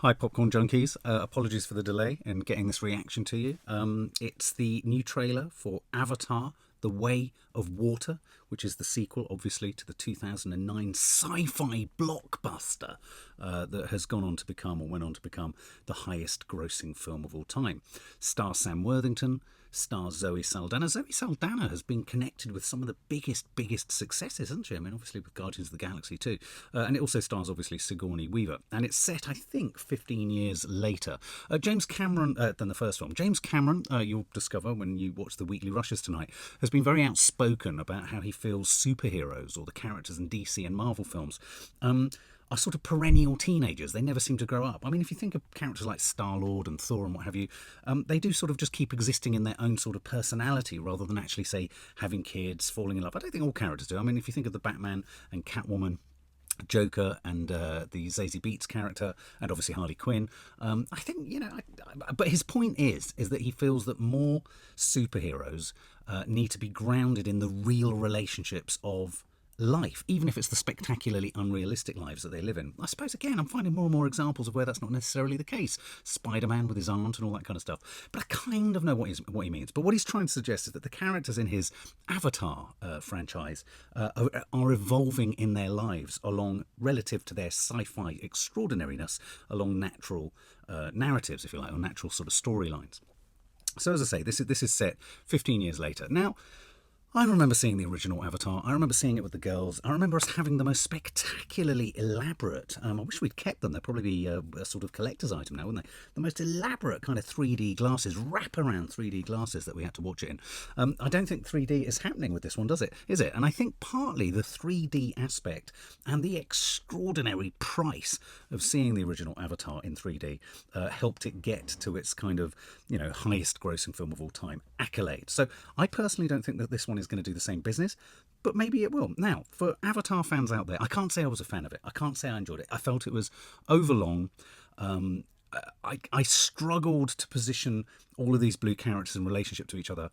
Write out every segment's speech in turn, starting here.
Hi, Popcorn Junkies. Apologies for the delay in getting this reaction to you. It's the new trailer for Avatar, The Way of Water, which is the sequel, obviously, to the 2009 sci-fi blockbuster that has gone on to become, or went on to become, the highest grossing film of all time. Stars Sam Worthington, stars Zoe Saldaña. Zoe Saldaña has been connected with some of the biggest successes, hasn't she? I mean, obviously with Guardians of the Galaxy too. And it also stars, obviously, Sigourney Weaver. And it's set, I think, 15 years later. James Cameron, than the first film. James Cameron, you'll discover when you watch the Weekly Rushes tonight, has been very outspoken about how he feels superheroes, or the characters in DC and Marvel films, are sort of perennial teenagers. They never seem to grow up. I mean, if you think of characters like Star-Lord and Thor and what have you, they do sort of just keep existing in their own sort of personality rather than actually, say, having kids, falling in love. I don't think all characters do. I mean, if you think of the Batman and Catwoman, Joker and the Zazie Beetz character, and obviously Harley Quinn, I think, but his point is that he feels that more superheroes need to be grounded in the real relationships of life, even if it's the spectacularly unrealistic lives that they live in. I suppose, again, I'm finding more and more examples of where that's not necessarily the case. Spider-Man with his aunt and all that kind of stuff. But I kind of know what he means. But what he's trying to suggest is that the characters in his Avatar franchise are evolving in their lives along, relative to their sci-fi extraordinariness, along natural narratives, if you like, or natural sort of storylines. So as I say, this is set 15 years later. Now, I remember seeing the original Avatar. I remember seeing it with the girls. I remember us having the most spectacularly elaborate, I wish we'd kept them, they'd probably be a sort of collector's item now, wouldn't they? The most elaborate kind of 3D glasses, wraparound 3D glasses that we had to watch it in. I don't think 3D is happening with this one, does it? Is it? And I think partly the 3D aspect and the extraordinary price of seeing the original Avatar in 3D helped it get to its kind of, highest grossing film of all time accolade. So I personally don't think that this one is going to do the same business, but maybe it will. Now, for Avatar fans out there, I can't say I was a fan of it. I can't say I enjoyed it. I felt it was overlong. I struggled to position all of these blue characters in relationship to each other.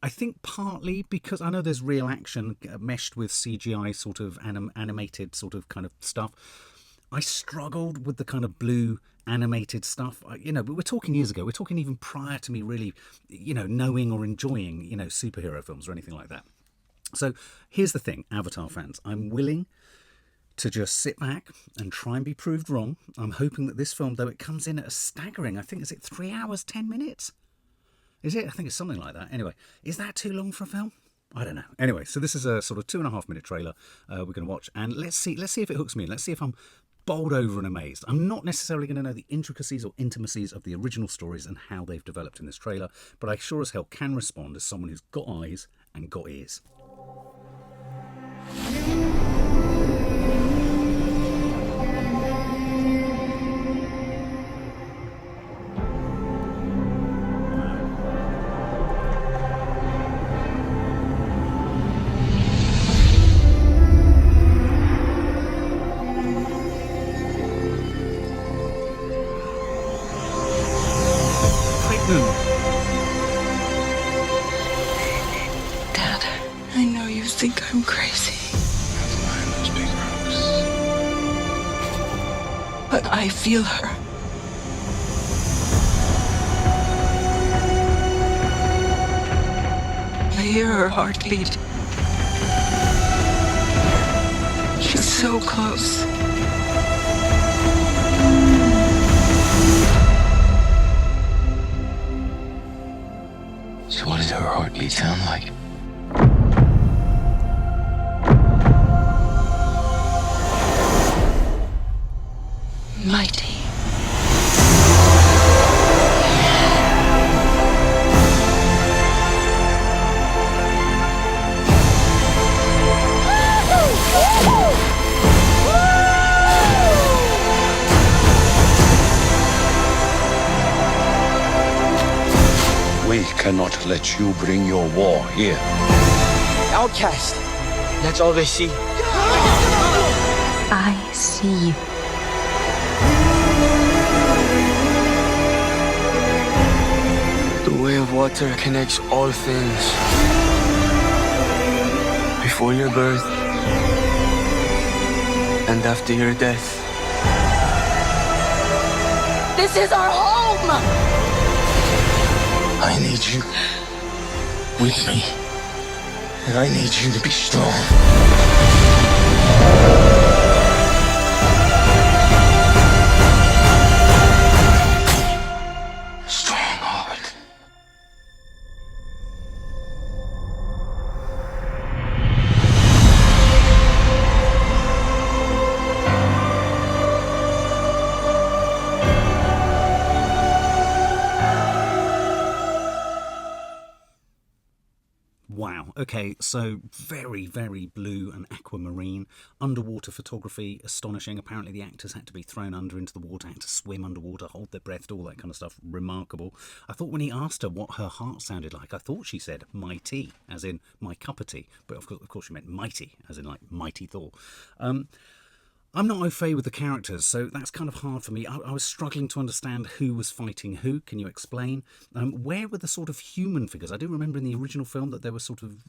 I think partly because I know there's real action meshed with CGI sort of animated sort of kind of stuff. I struggled with the kind of blue animated stuff, but we're talking years ago. We're talking even prior to me really, knowing or enjoying, superhero films or anything like that. So here's the thing, Avatar fans. I'm willing to just sit back and try and be proved wrong. I'm hoping that this film, though it comes in at a staggering, I think, is it 3 hours, 10 minutes? Is it? I think it's something like that. Anyway, is that too long for a film? I don't know. Anyway, so this is a sort of 2.5 minute trailer we're going to watch, and let's see if it hooks me in. Let's see if I'm bowled over and amazed. I'm not necessarily going to know the intricacies or intimacies of the original stories and how they've developed in this trailer, but I sure as hell can respond as someone who's got eyes and got ears. Dad, I know you think I'm crazy. Not behind those big rocks. But I feel her. I hear her heartbeat. She's so close. So what does her heartbeat sound like? Mighty. We cannot let you bring your war here. Outcast. That's all they see. I see you. The way of water connects all things. Before your birth and after your death. This is our home! I need you with me. And I need you to be strong. Strongheart. Wow. Okay, so very, very blue and aquamarine. Underwater photography, astonishing. Apparently the actors had to be thrown under into the water, had to swim underwater, hold their breath, all that kind of stuff. Remarkable. I thought when he asked her what her heart sounded like, I thought she said my tea, as in my cup of tea. But of course she meant mighty, as in like mighty Thor. I'm not au fait with the characters, so that's kind of hard for me. I was struggling to understand who was fighting who. Can you explain? Where were the sort of human figures? I do remember in the original film that there were sort of,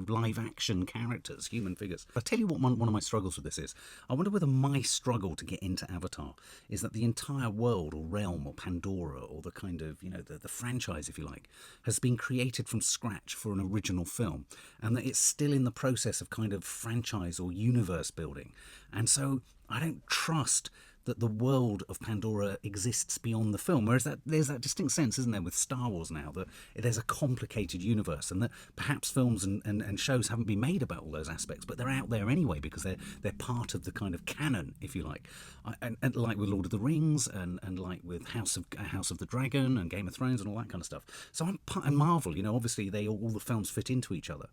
live action characters, human figures. I'll tell you what one of my struggles with this is. I wonder whether my struggle to get into Avatar is that the entire world or realm or Pandora or the kind of, the franchise, if you like, has been created from scratch for an original film, and that it's still in the process of kind of franchise or universe building. And so I don't trust that the world of Pandora exists beyond the film. Whereas there's that distinct sense, isn't there, with Star Wars now, that there's a complicated universe and that perhaps films and shows haven't been made about all those aspects, but they're out there anyway because they're part of the kind of canon, if you like. And like with Lord of the Rings and like with House of the Dragon and Game of Thrones and all that kind of stuff. So and Marvel, obviously all the films fit into each other.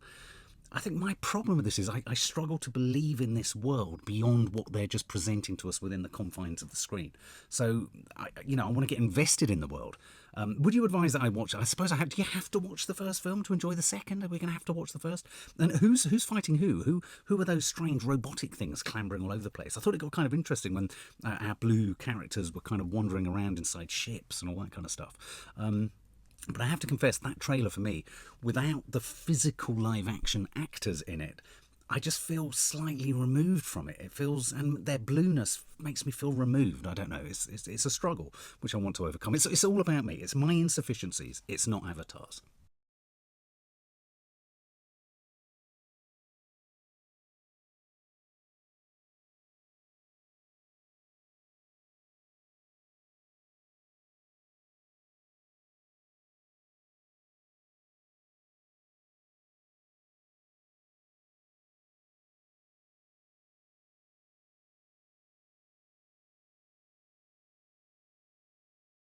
I think my problem with this is I struggle to believe in this world beyond what they're just presenting to us within the confines of the screen. So, I want to get invested in the world. Would you advise that I watch? I suppose I have. Do you have to watch the first film to enjoy the second? Are we going to have to watch the first? And who's fighting who? Who are those strange robotic things clambering all over the place? I thought it got kind of interesting when our blue characters were kind of wandering around inside ships and all that kind of stuff. But I have to confess, that trailer for me, without the physical live-action actors in it, I just feel slightly removed from it. It feels, and their blueness makes me feel removed. I don't know. It's a struggle which I want to overcome. It's all about me. It's my insufficiencies. It's not Avatar's.